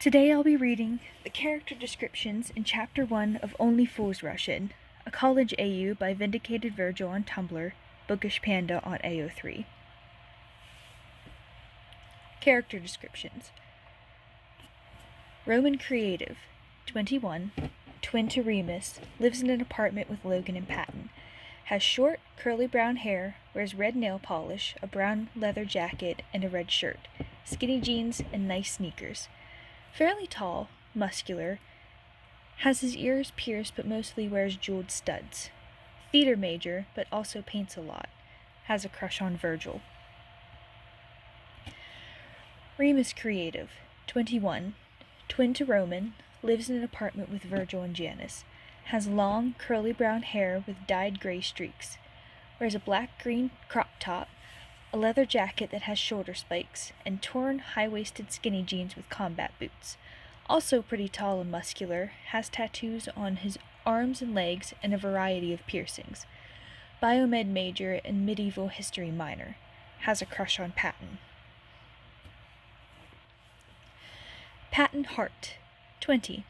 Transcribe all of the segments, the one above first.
Today I'll be reading the character descriptions in Chapter 1 of Only Fools Rush In, a college AU by Vindicated Virgil on Tumblr, bookishpanda on AO3. Character descriptions. Roman creative, 21, twin to Remus, lives in an apartment with Logan and Patton. Has short, curly brown hair, wears red nail polish, a brown leather jacket, and a red shirt, skinny jeans, and nice sneakers. Fairly tall, muscular, has his ears pierced but mostly wears jeweled studs. Theater major, but also paints a lot. Has a crush on Virgil. Remus creative, 21, twin to Roman, lives in an apartment with Virgil and Janice. Has long, curly brown hair with dyed gray streaks. Wears a black-green crop top, a leather jacket that has shoulder spikes, and torn, high-waisted skinny jeans with combat boots. Also pretty tall and muscular, has tattoos on his arms and legs and a variety of piercings. Biomed major and medieval history minor. Has a crush on Patton. Patton Hart, 20.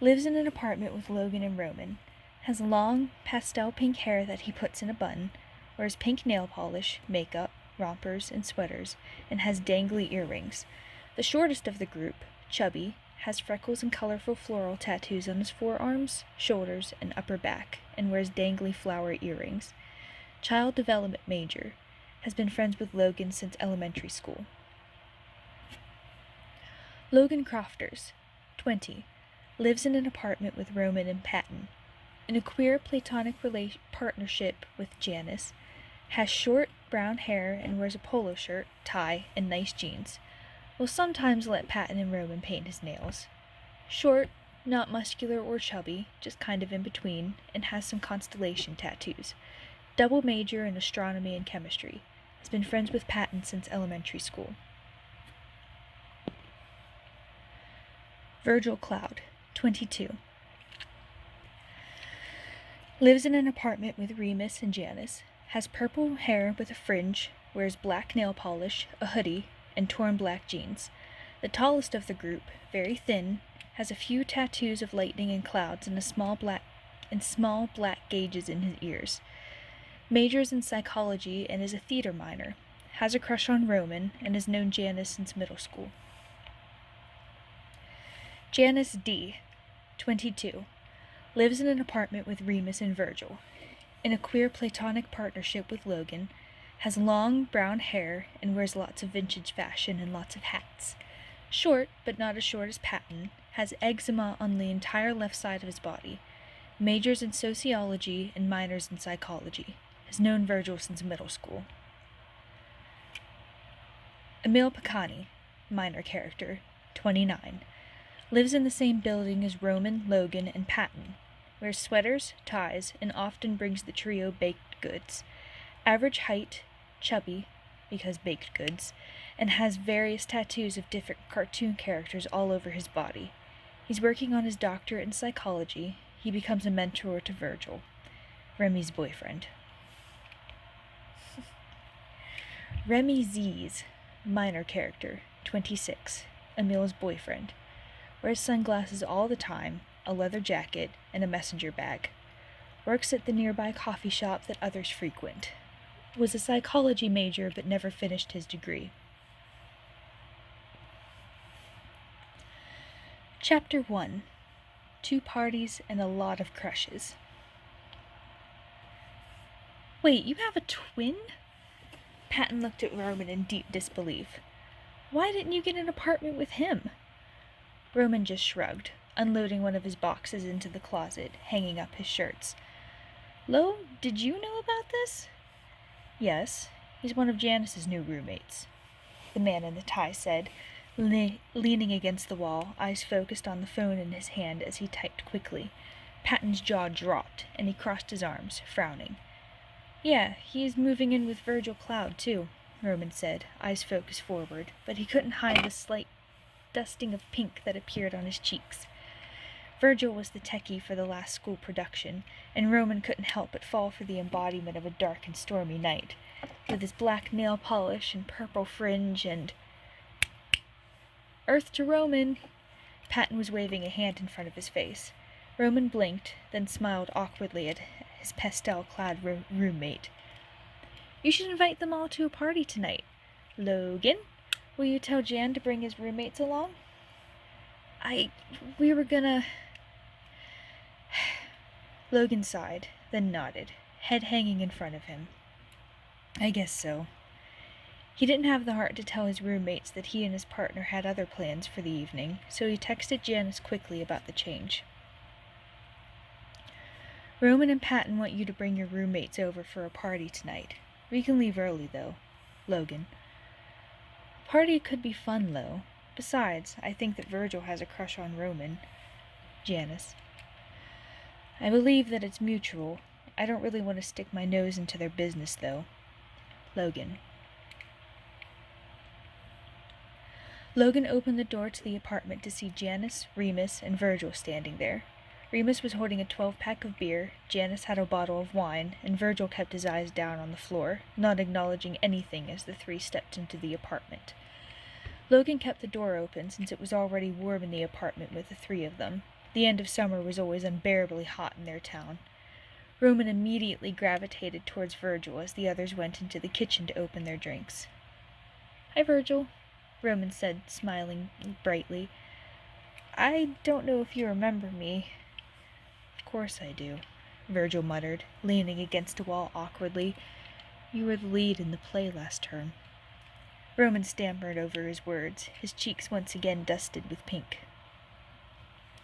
Lives in an apartment with Logan and Roman. Has long, pastel pink hair that he puts in a bun. Wears pink nail polish, makeup, rompers, and sweaters, and has dangly earrings. The shortest of the group, chubby, has freckles and colorful floral tattoos on his forearms, shoulders, and upper back, and wears dangly flower earrings. Child development major, has been friends with Logan since elementary school. Logan Crofters, 20, lives in an apartment with Roman and Patton. In a queer platonic partnership with Janice, has short brown hair and wears a polo shirt, tie, and nice jeans. Will sometimes let Patton and Roman paint his nails. Short, not muscular or chubby, just kind of in between, and has some constellation tattoos. Double major in astronomy and chemistry. Has been friends with Patton since elementary school. Virgil Cloud, 22. Lives in an apartment with Remus and Janice. Has purple hair with a fringe, wears black nail polish, a hoodie, and torn black jeans. The tallest of the group, very thin, has a few tattoos of lightning and clouds and small black gauges in his ears. Majors in psychology and is a theater minor. Has a crush on Roman and has known Janice since middle school. Janice D, 22. Lives in an apartment with Remus and Virgil. In a queer platonic partnership with Logan, has long brown hair and wears lots of vintage fashion and lots of hats. Short, but not as short as Patton, has eczema on the entire left side of his body. Majors in sociology and minors in psychology. Has known Virgil since middle school. Emil Picani, minor character, 29. Lives in the same building as Roman, Logan, and Patton. Wears sweaters, ties, and often brings the trio baked goods. Average height, chubby, because baked goods, and has various tattoos of different cartoon characters all over his body. He's working on his doctorate in psychology. He becomes a mentor to Virgil, Remy's boyfriend. Remy Z's, minor character, 26, Emil's boyfriend. Wears sunglasses all the time, a leather jacket, and a messenger bag. Works at the nearby coffee shop that others frequent. Was a psychology major but never finished his degree. Chapter 1. 2 parties and a lot of crushes. Wait, you have a twin? Patton looked at Roman in deep disbelief. Why didn't you get an apartment with him? Roman just shrugged, unloading one of his boxes into the closet, hanging up his shirts. Lo, did you know about this? Yes, he's one of Janice's new roommates, the man in the tie said, leaning against the wall, eyes focused on the phone in his hand as he typed quickly. Patton's jaw dropped, and he crossed his arms, frowning. Yeah, he is moving in with Virgil Cloud, too, Roman said, eyes focused forward, but he couldn't hide the slight dusting of pink that appeared on his cheeks. Virgil was the techie for the last school production, and Roman couldn't help but fall for the embodiment of a dark and stormy night, with his black nail polish and purple fringe and... Earth to Roman! Patton was waving a hand in front of his face. Roman blinked, then smiled awkwardly at his pastel-clad roommate. You should invite them all to a party tonight. Logan, will you tell Jan to bring his roommates along? We were gonna... Logan sighed, then nodded, head hanging in front of him. I guess so. He didn't have the heart to tell his roommates that he and his partner had other plans for the evening, so he texted Janice quickly about the change. Roman and Patton want you to bring your roommates over for a party tonight. We can leave early, though. Logan. A party could be fun, Lo. Besides, I think that Virgil has a crush on Roman. Janice. I believe that it's mutual. I don't really want to stick my nose into their business, though. Logan. Logan opened the door to the apartment to see Janice, Remus, and Virgil standing there. Remus was holding a 12-pack of beer, Janice had a bottle of wine, and Virgil kept his eyes down on the floor, not acknowledging anything as the three stepped into the apartment. Logan kept the door open since it was already warm in the apartment with the three of them. The end of summer was always unbearably hot in their town. Roman immediately gravitated towards Virgil as the others went into the kitchen to open their drinks. Hi, Virgil, Roman said, smiling brightly. I don't know if you remember me. Of course I do, Virgil muttered, leaning against a wall awkwardly. You were the lead in the play last term. Roman stammered over his words, his cheeks once again dusted with pink.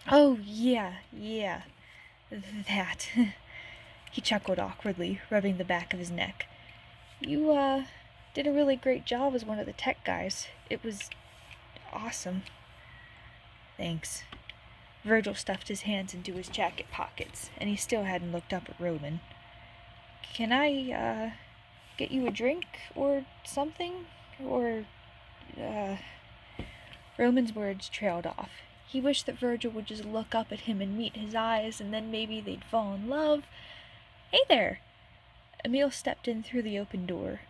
Oh, yeah, that. He chuckled awkwardly, rubbing the back of his neck. You, did a really great job as one of the tech guys. It was awesome. Thanks. Virgil stuffed his hands into his jacket pockets, and he still hadn't looked up at Roman. Can I, get you a drink or something? Or, Roman's words trailed off. He wished that Virgil would just look up at him and meet his eyes, and then maybe they'd fall in love. Hey there! Emil stepped in through the open door,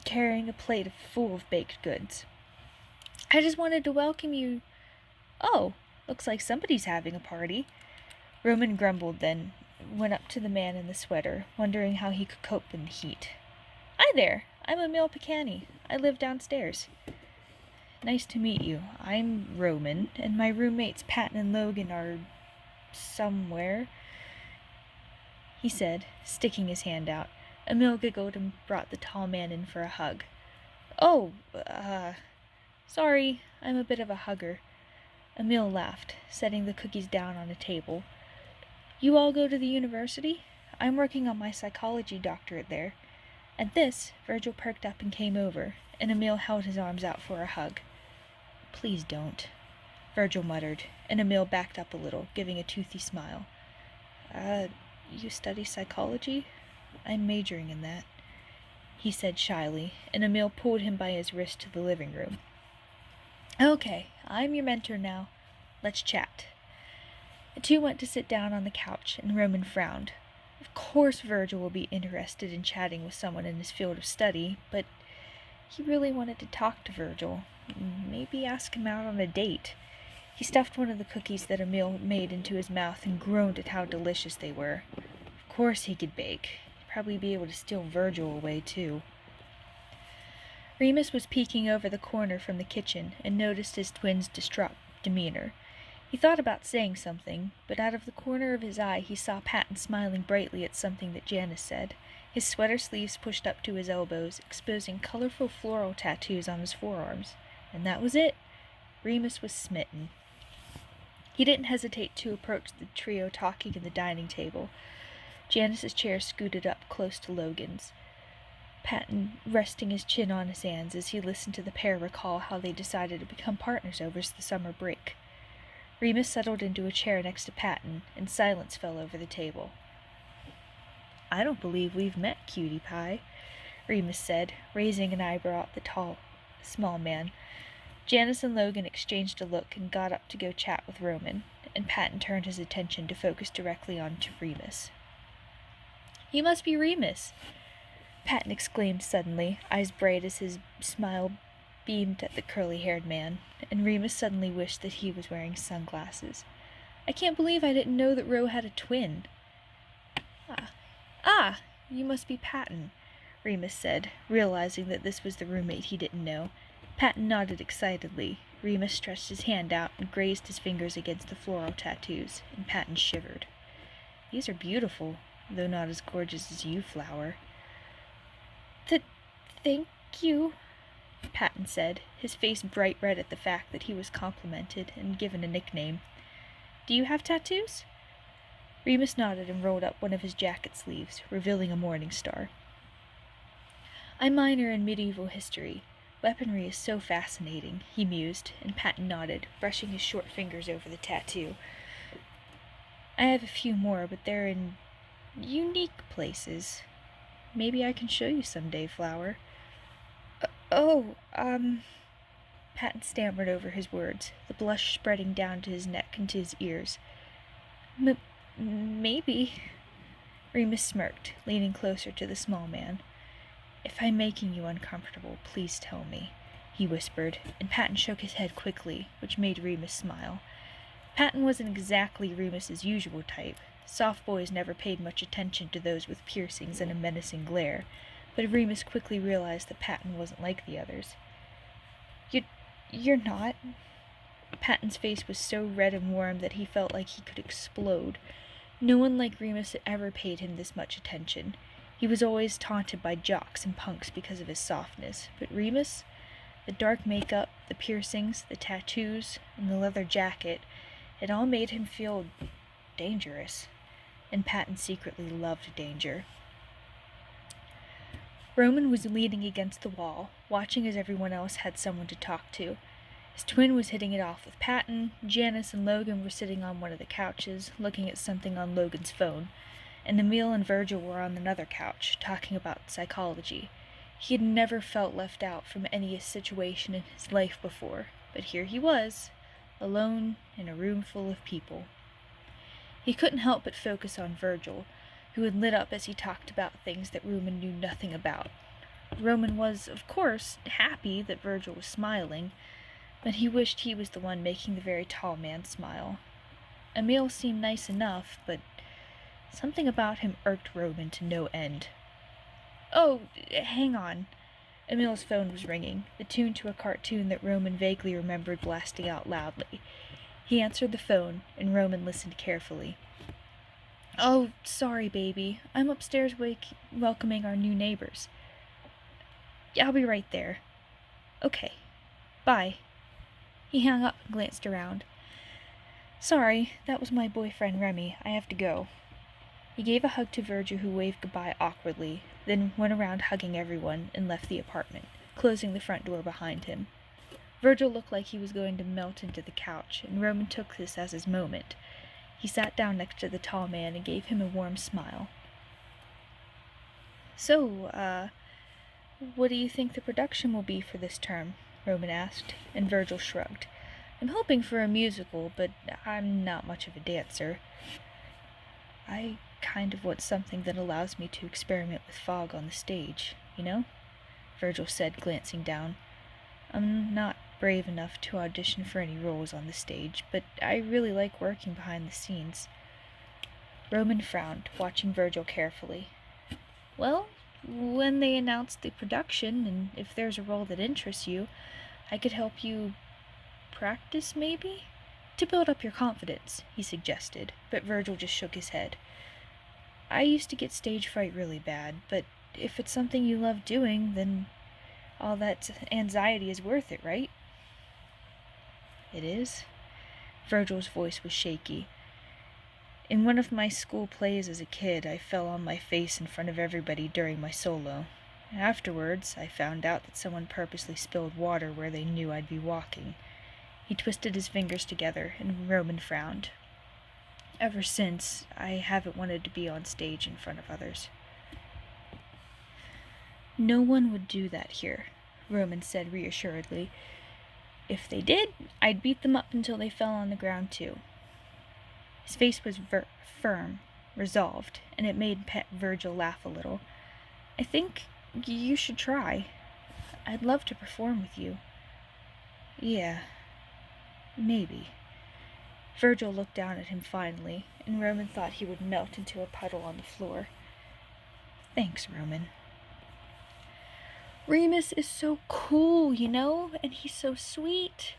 carrying a plate full of baked goods. I just wanted to welcome you. Oh, looks like somebody's having a party. Roman grumbled, then went up to the man in the sweater, wondering how he could cope in the heat. Hi there, I'm Emil Picani. I live downstairs. Nice to meet you. I'm Roman, and my roommates Patton and Logan are somewhere, he said, sticking his hand out. Emil giggled and brought the tall man in for a hug. Oh, sorry, I'm a bit of a hugger. Emil laughed, setting the cookies down on a table. You all go to the university? I'm working on my psychology doctorate there. At this, Virgil perked up and came over, and Emil held his arms out for a hug. Please don't, Virgil muttered, and Emil backed up a little, giving a toothy smile. You study psychology? I'm majoring in that, he said shyly, and Emil pulled him by his wrist to the living room. Okay, I'm your mentor now. Let's chat. The two went to sit down on the couch, and Roman frowned. Of course Virgil will be interested in chatting with someone in his field of study, but he really wanted to talk to Virgil. Maybe ask him out on a date. He stuffed one of the cookies that Emil made into his mouth and groaned at how delicious they were. Of course he could bake. He'd probably be able to steal Virgil away, too. Remus was peeking over the corner from the kitchen and noticed his twin's distraught demeanor. He thought about saying something, but out of the corner of his eye he saw Patton smiling brightly at something that Janice said, his sweater sleeves pushed up to his elbows, exposing colorful floral tattoos on his forearms. And that was it. Remus was smitten. He didn't hesitate to approach the trio talking at the dining table. Janice's chair scooted up close to Logan's, Patton resting his chin on his hands as he listened to the pair recall how they decided to become partners over the summer break. Remus settled into a chair next to Patton, and silence fell over the table. I don't believe we've met, cutie pie, Remus said, raising an eyebrow at the small man. Janice and Logan exchanged a look and got up to go chat with Roman, and Patton turned his attention to focus directly onto Remus. You must be Remus, Patton exclaimed suddenly, eyes bright as his smile beamed at the curly-haired man, and Remus suddenly wished that he was wearing sunglasses. "I can't believe I didn't know that Ro had a twin." Ah, you must be Patton," Remus said, realizing that this was the roommate he didn't know. Patton nodded excitedly. Remus stretched his hand out and grazed his fingers against the floral tattoos, and Patton shivered. "These are beautiful, though not as gorgeous as you, Flower." Thank you," Patton said, his face bright red at the fact that he was complimented and given a nickname. "Do you have tattoos?" Remus nodded and rolled up one of his jacket sleeves, revealing a morning star. "I minor in medieval history. Weaponry is so fascinating," he mused, and Patton nodded, brushing his short fingers over the tattoo. "I have a few more, but they're in unique places. Maybe I can show you someday, Flower." Patton stammered over his words, the blush spreading down to his neck and to his ears. Maybe," Remus smirked, leaning closer to the small man. "If I'm making you uncomfortable, please tell me," he whispered, and Patton shook his head quickly, which made Remus smile. Patton wasn't exactly Remus's usual type. Soft boys never paid much attention to those with piercings and a menacing glare, but Remus quickly realized that Patton wasn't like the others. You're not?" Patton's face was so red and warm that he felt like he could explode. No one like Remus had ever paid him this much attention. He was always taunted by jocks and punks because of his softness, but Remus, the dark makeup, the piercings, the tattoos, and the leather jacket, it all made him feel dangerous. And Patton secretly loved danger. Roman was leaning against the wall, watching as everyone else had someone to talk to. His twin was hitting it off with Patton, Janice and Logan were sitting on one of the couches, looking at something on Logan's phone, and Emil and Virgil were on another couch, talking about psychology. He had never felt left out from any situation in his life before, but here he was, alone in a room full of people. He couldn't help but focus on Virgil, who had lit up as he talked about things that Roman knew nothing about. Roman was, of course, happy that Virgil was smiling, but he wished he was the one making the very tall man smile. Emil seemed nice enough, but something about him irked Roman to no end. "Oh, hang on." Emil's phone was ringing, the tune to a cartoon that Roman vaguely remembered blasting out loudly. He answered the phone, and Roman listened carefully. "Oh, sorry, baby. I'm upstairs welcoming our new neighbors." "I'll be right there." "Okay. Bye." He hung up and glanced around. "Sorry, that was my boyfriend Remy. I have to go." He gave a hug to Virgil, who waved goodbye awkwardly, then went around hugging everyone and left the apartment, closing the front door behind him. Virgil looked like he was going to melt into the couch, and Roman took this as his moment. He sat down next to the tall man and gave him a warm smile. "So, what do you think the production will be for this term?" Roman asked, and Virgil shrugged. "I'm hoping for a musical, but I'm not much of a dancer. I kind of want something that allows me to experiment with fog on the stage, you know?" Virgil said, glancing down. "I'm not brave enough to audition for any roles on the stage, but I really like working behind the scenes." Roman frowned, watching Virgil carefully. "Well, when they announce the production, and if there's a role that interests you, I could help you practice, maybe? To build up your confidence," he suggested, but Virgil just shook his head. "I used to get stage fright really bad, but if it's something you love doing, then all that anxiety is worth it, right?" "It is?" Virgil's voice was shaky. "In one of my school plays as a kid, I fell on my face in front of everybody during my solo. Afterwards, I found out that someone purposely spilled water where they knew I'd be walking." He twisted his fingers together, and Roman frowned. "Ever since, I haven't wanted to be on stage in front of others." "No one would do that here," Roman said reassuredly. "If they did, I'd beat them up until they fell on the ground too." His face was firm, resolved, and it made Virgil laugh a little. "I think you should try. I'd love to perform with you." Yeah, maybe. Virgil looked down at him finally, and Roman thought he would melt into a puddle on the floor. Thanks, Roman. Remus is so cool, you know, and he's so sweet.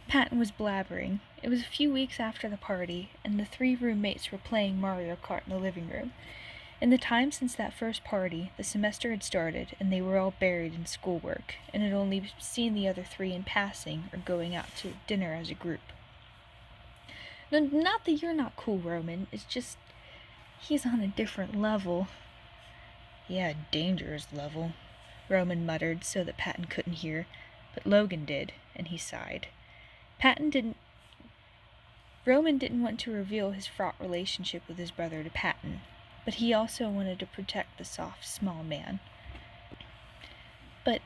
Patton was blabbering. It was a few weeks after the party, and the 3 roommates were playing Mario Kart in the living room. In the time since that first party, the semester had started, and they were all buried in schoolwork, and had only seen the other 3 in passing or going out to dinner as a group. No, not that you're not cool, Roman. It's just he's on a different level. Yeah, dangerous level, Roman muttered so that Patton couldn't hear, but Logan did, and he sighed. Roman didn't want to reveal his fraught relationship with his brother to Patton, but he also wanted to protect the soft, small man. But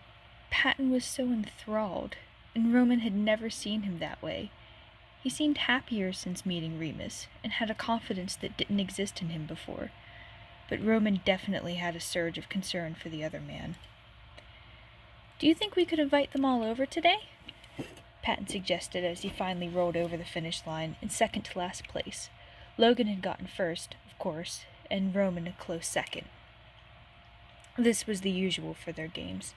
Patton was so enthralled, and Roman had never seen him that way. He seemed happier since meeting Remus, and had a confidence that didn't exist in him before. But Roman definitely had a surge of concern for the other man. "Do you think we could invite them all over today?" Patton suggested as he finally rolled over the finish line in second to last place. Logan had gotten first, of course, and Roman a close second. This was the usual for their games.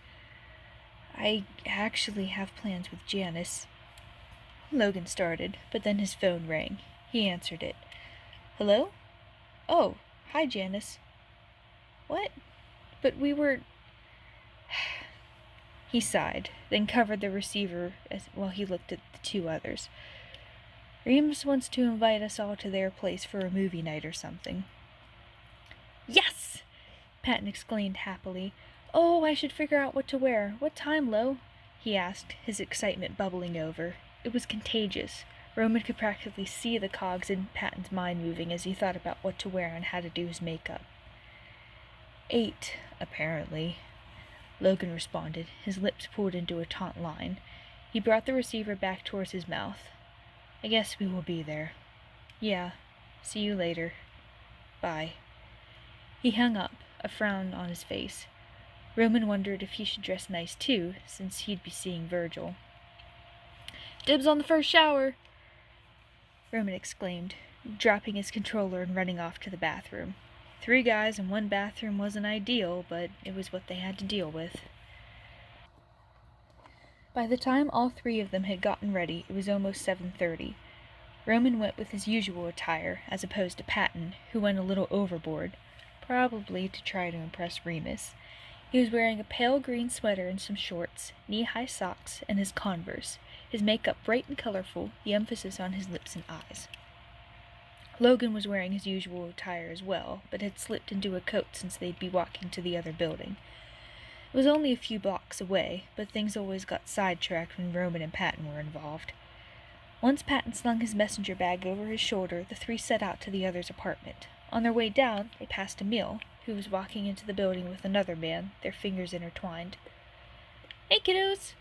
"I actually have plans with Janice." Logan started, but then his phone rang. He answered it. "Hello? Oh, hi, Janice." "What? But we were..." He sighed, then covered the receiver while he looked at the 2 others. "Remus wants to invite us all to their place for a movie night or something." "Yes!" Patton exclaimed happily. "Oh, I should figure out what to wear. What time, Lo?" he asked, his excitement bubbling over. It was contagious. Roman could practically see the cogs in Patton's mind moving as he thought about what to wear and how to do his makeup. 8, apparently, Logan responded, his lips pulled into a taut line. He brought the receiver back towards his mouth. "I guess we will be there." "Yeah. See you later. Bye." He hung up, a frown on his face. Roman wondered if he should dress nice too, since he'd be seeing Virgil. "Dibs on the first shower!" Roman exclaimed, dropping his controller and running off to the bathroom. 3 guys in 1 bathroom wasn't ideal, but it was what they had to deal with. By the time all 3 of them had gotten ready, it was almost 7:30. Roman went with his usual attire, as opposed to Patton, who went a little overboard, probably to try to impress Remus. He was wearing a pale green sweater and some shorts, knee-high socks, and his Converse, his makeup bright and colorful, the emphasis on his lips and eyes. Logan was wearing his usual attire as well, but had slipped into a coat since they'd be walking to the other building. It was only a few blocks away, but things always got sidetracked when Roman and Patton were involved. Once Patton slung his messenger bag over his shoulder, the 3 set out to the other's apartment. On their way down, they passed Emil, who was walking into the building with another man, their fingers intertwined. "Hey, kiddos,"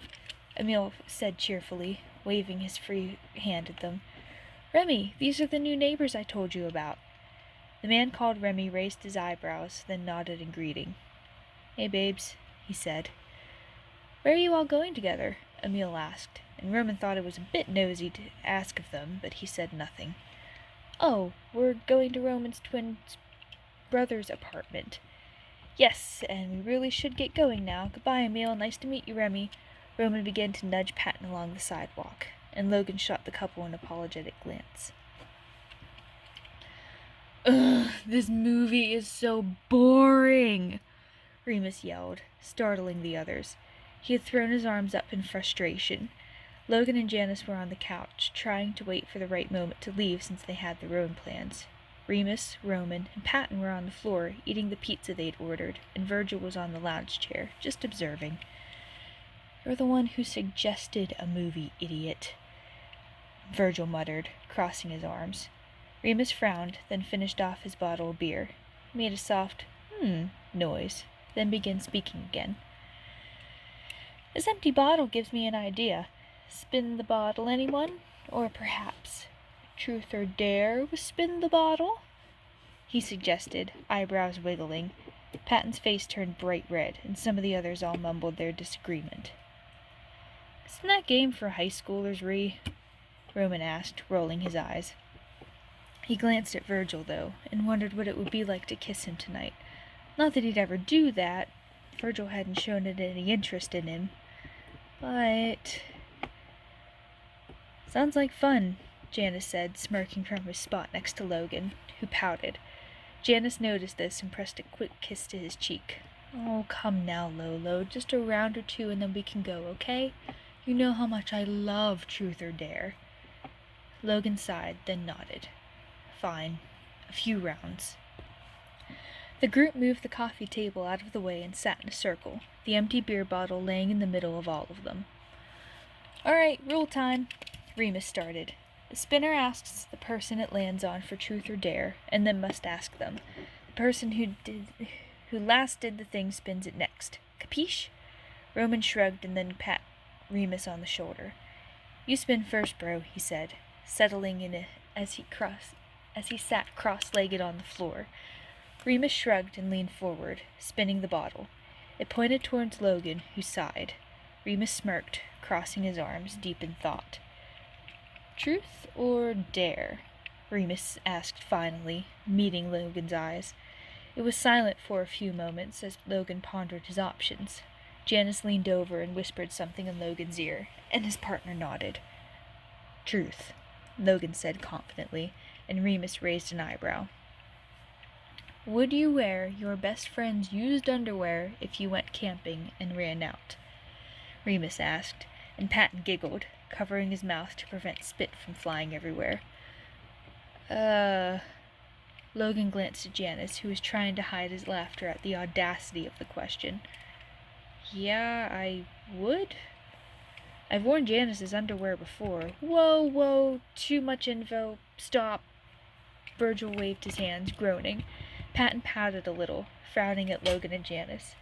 Emil said cheerfully, waving his free hand at them. "Remy, these are the new neighbors I told you about." The man called Remy raised his eyebrows, then nodded in greeting. "Hey, babes," he said. "Where are you all going together?" Emil asked, and Roman thought it was a bit nosy to ask of them, but he said nothing. "Oh, we're going to Roman's twin brother's apartment." "Yes, and we really should get going now. Goodbye, Emil. Nice to meet you, Remy." Roman began to nudge Patton along the sidewalk, and Logan shot the couple an apologetic glance. "Ugh, this movie is so boring," Remus yelled, startling the others. He had thrown his arms up in frustration. Logan and Janice were on the couch, trying to wait for the right moment to leave since they had their own plans. Remus, Roman, and Patton were on the floor, eating the pizza they'd ordered, and Virgil was on the lounge chair, just observing. "You're the one who suggested a movie, idiot," Virgil muttered, crossing his arms. Remus frowned, then finished off his bottle of beer. He made a soft, noise, then began speaking again. "This empty bottle gives me an idea. Spin the bottle, anyone? Or perhaps truth or dare with spin the bottle?" he suggested, eyebrows wiggling. Patton's face turned bright red, and some of the others all mumbled their disagreement. Isn't that game for high schoolers, Ree? Roman asked, rolling his eyes. He glanced at Virgil, though, and wondered what it would be like to kiss him tonight. Not that he'd ever do that. Virgil hadn't shown it any interest in him. But... Sounds like fun, Janice said, smirking from his spot next to Logan, who pouted. Janice noticed this and pressed a quick kiss to his cheek. Oh, come now, Lolo. Just a round or two and then we can go, okay? You know how much I love Truth or Dare. Logan sighed, then nodded. Fine. A few rounds. The group moved the coffee table out of the way and sat in a circle, the empty beer bottle laying in the middle of all of them. All right, rule time, Remus started. The spinner asks the person it lands on for truth or dare, and then must ask them. The person who last did the thing spins it next. Capiche? Roman shrugged and then pat Remus on the shoulder. You spin first, bro, he said, settling in as he sat cross-legged on the floor. Remus shrugged and leaned forward, spinning the bottle. It pointed towards Logan, who sighed. Remus smirked, crossing his arms, deep in thought. Truth or dare? Remus asked finally, meeting Logan's eyes. It was silent for a few moments as Logan pondered his options. Janice leaned over and whispered something in Logan's ear, and his partner nodded. Truth, Logan said confidently, and Remus raised an eyebrow. Would you wear your best friend's used underwear if you went camping and ran out? Remus asked, and Patton giggled, covering his mouth to prevent spit from flying everywhere. Logan glanced at Janice, who was trying to hide his laughter at the audacity of the question. Yeah, I would. I've worn Janice's underwear before. Whoa, too much info. Stop. Virgil waved his hands, groaning. Patton pouted a little, frowning at Logan and Janice.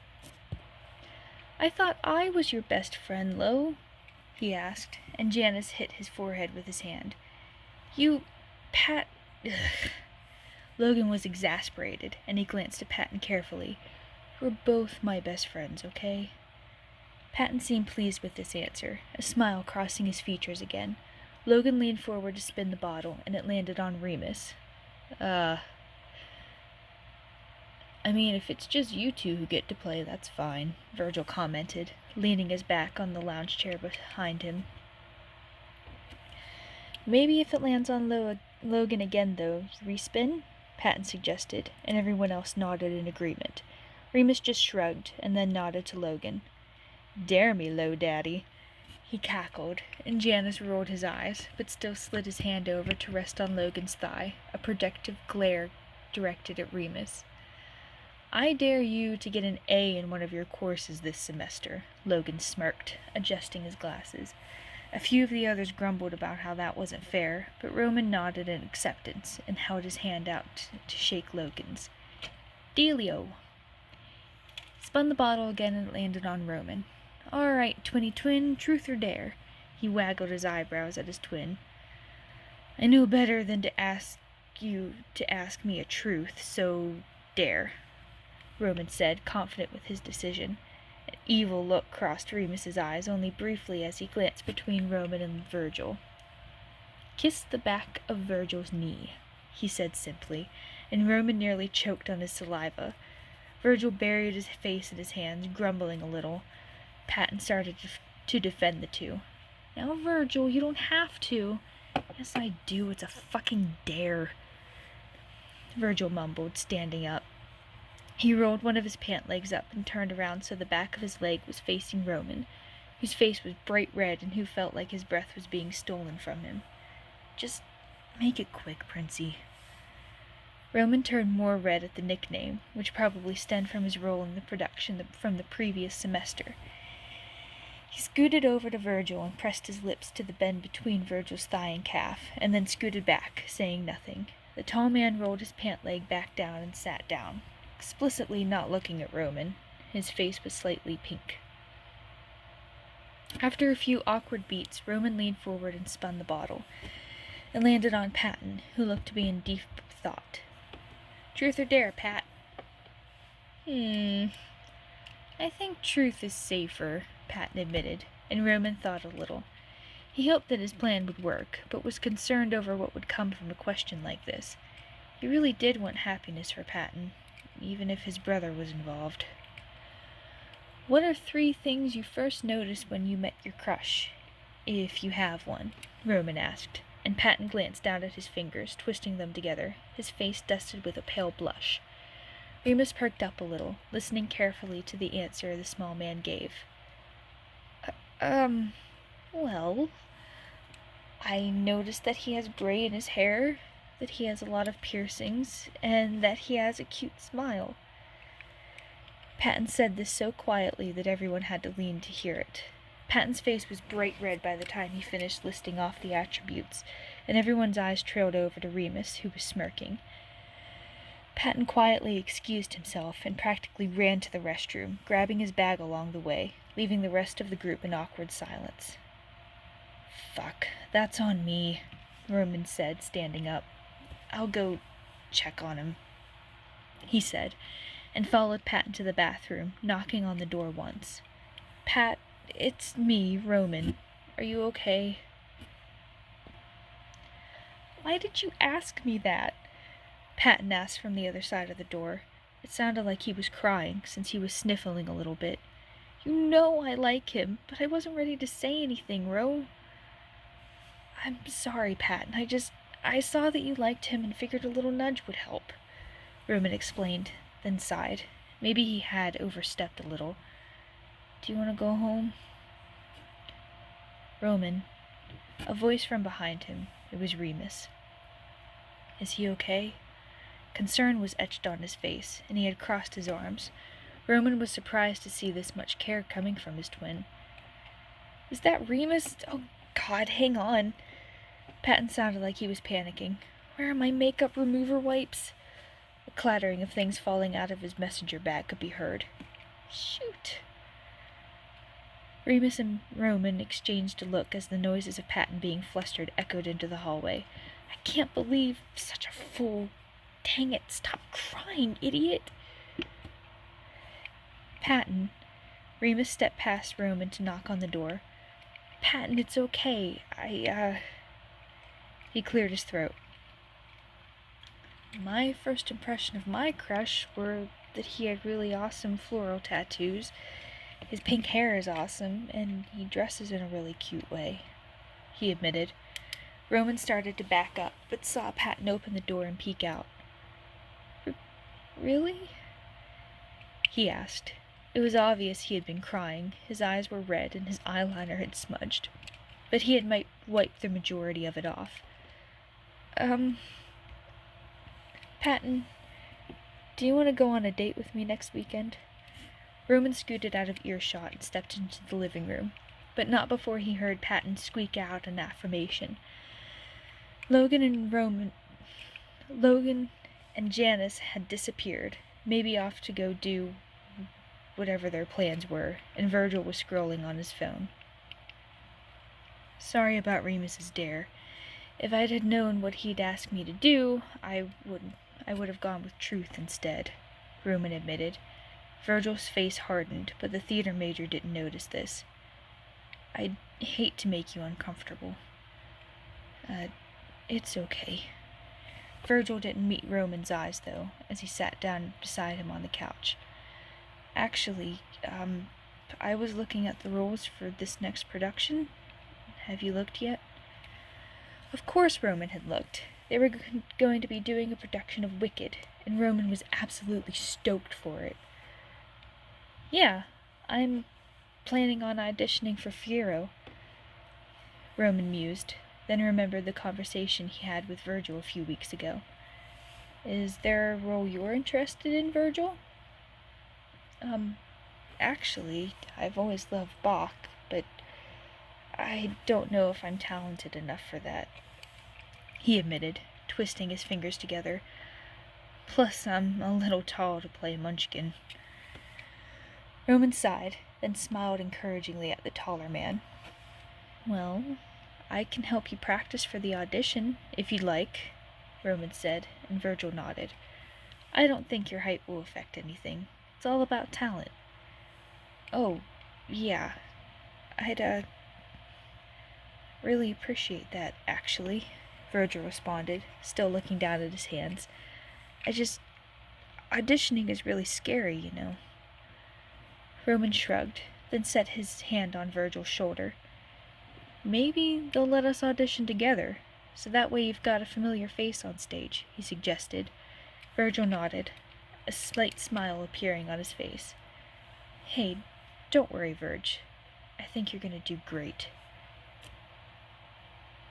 I thought I was your best friend, Lo, he asked, and Janice hit his forehead with his hand. You, Pat... Ugh. Logan was exasperated, and he glanced at Patton carefully. We're both my best friends, okay? Patton seemed pleased with this answer, a smile crossing his features again. Logan leaned forward to spin the bottle, and it landed on Remus. I mean, if it's just you two who get to play, that's fine, Virgil commented, leaning his back on the lounge chair behind him. Maybe if it lands on Logan again, though, respin? Patton suggested, and everyone else nodded in agreement. Remus just shrugged, and then nodded to Logan. Dare me, Lo Daddy, he cackled, and Janice rolled his eyes, but still slid his hand over to rest on Logan's thigh, a protective glare directed at Remus. I dare you to get an A in one of your courses this semester, Logan smirked, adjusting his glasses. A few of the others grumbled about how that wasn't fair, but Roman nodded in acceptance and held his hand out to shake Logan's. Dealio. Spun the bottle again and it landed on Roman. All right, Twinny Twin, truth or dare? He waggled his eyebrows at his twin. I knew better than to ask you to ask me a truth, so dare, Roman said, confident with his decision. An evil look crossed Remus's eyes only briefly as he glanced between Roman and Virgil. Kiss the back of Virgil's knee, he said simply, and Roman nearly choked on his saliva. Virgil buried his face in his hands, grumbling a little. Patton started to defend the two. Now, Virgil, you don't have to. Yes, I do. It's a fucking dare, Virgil mumbled, standing up. He rolled one of his pant legs up and turned around so the back of his leg was facing Roman, whose face was bright red and who felt like his breath was being stolen from him. Just make it quick, Princey. Roman turned more red at the nickname, which probably stemmed from his role in the production from the previous semester. He scooted over to Virgil and pressed his lips to the bend between Virgil's thigh and calf, and then scooted back, saying nothing. The tall man rolled his pant leg back down and sat down, explicitly not looking at Roman. His face was slightly pink. After a few awkward beats, Roman leaned forward and spun the bottle. It landed on Patton, who looked to be in deep thought. Truth or dare, Pat? I think truth is safer, Patton admitted, and Roman thought a little. He hoped that his plan would work, but was concerned over what would come from a question like this. He really did want happiness for Patton, even if his brother was involved. "What are 3 things you first noticed when you met your crush, if you have one?" Roman asked, and Patton glanced down at his fingers, twisting them together, his face dusted with a pale blush. Remus perked up a little, listening carefully to the answer the small man gave. Well, I noticed that he has gray in his hair, that he has a lot of piercings, and that he has a cute smile." Patton said this so quietly that everyone had to lean to hear it. Patton's face was bright red by the time he finished listing off the attributes, and everyone's eyes trailed over to Remus, who was smirking. Patton quietly excused himself and practically ran to the restroom, grabbing his bag along the way, leaving the rest of the group in awkward silence. "Fuck, that's on me," Roman said, standing up. "I'll go check on him," he said, and followed Patton to the bathroom, knocking on the door once. "Pat, it's me, Roman. Are you okay?" "Why did you ask me that?" Patton asked from the other side of the door. It sounded like he was crying, since he was sniffling a little bit. "You know I like him, but I wasn't ready to say anything, Ro." "I'm sorry, Patton. I saw that you liked him and figured a little nudge would help," Roman explained, then sighed. Maybe he had overstepped a little. "Do you want to go home?" "Roman," a voice from behind him. It was Remus. "Is he okay?" Concern was etched on his face, and he had crossed his arms. Roman was surprised to see this much care coming from his twin. "Is that Remus? Oh, God, hang on." Patton sounded like he was panicking. "Where are my makeup remover wipes?" The clattering of things falling out of his messenger bag could be heard. "Shoot." Remus and Roman exchanged a look as the noises of Patton being flustered echoed into the hallway. "I can't believe such a fool. Dang it, stop crying, idiot." "Patton." Remus stepped past Roman to knock on the door. "Patton, it's okay. He cleared his throat. "My first impression of my crush were that he had really awesome floral tattoos. His pink hair is awesome, and he dresses in a really cute way," he admitted. Roman started to back up, but saw Patton open the door and peek out. "Really?" he asked. It was obvious he had been crying. His eyes were red and his eyeliner had smudged, but he had wiped the majority of it off. Patton, do you want to go on a date with me next weekend?" Roman scooted out of earshot and stepped into the living room, but not before he heard Patton squeak out an affirmation. Logan and Janice had disappeared, maybe off to go do whatever their plans were, and Virgil was scrolling on his phone. "Sorry about Remus's dare. If I had known what he'd asked me to do, I would have gone with truth instead," Roman admitted. Virgil's face hardened, but the theater major didn't notice this. "I'd hate to make you uncomfortable." It's okay." Virgil didn't meet Roman's eyes, though, as he sat down beside him on the couch. "Actually, I was looking at the roles for this next production. Have you looked yet?" Of course Roman had looked. They were going to be doing a production of Wicked, and Roman was absolutely stoked for it. "Yeah, I'm planning on auditioning for Figaro," Roman mused, then remembered the conversation he had with Virgil a few weeks ago. "Is there a role you're interested in, Virgil?" Actually, I've always loved Bach, but I don't know if I'm talented enough for that," he admitted, twisting his fingers together. "Plus, I'm a little tall to play Munchkin." Roman sighed, then smiled encouragingly at the taller man. "Well, I can help you practice for the audition, if you'd like," Roman said, and Virgil nodded. "I don't think your height will affect anything. It's all about talent." "Oh, yeah. I'd really appreciate that, actually, Virgil responded, still looking down at his hands. Auditioning is really scary, you know. Roman shrugged, then set his hand on Virgil's shoulder. Maybe they'll let us audition together, so that way you've got a familiar face on stage, he suggested. Virgil nodded, a slight smile appearing on his face. Hey, don't worry, Virg. I think you're gonna do great.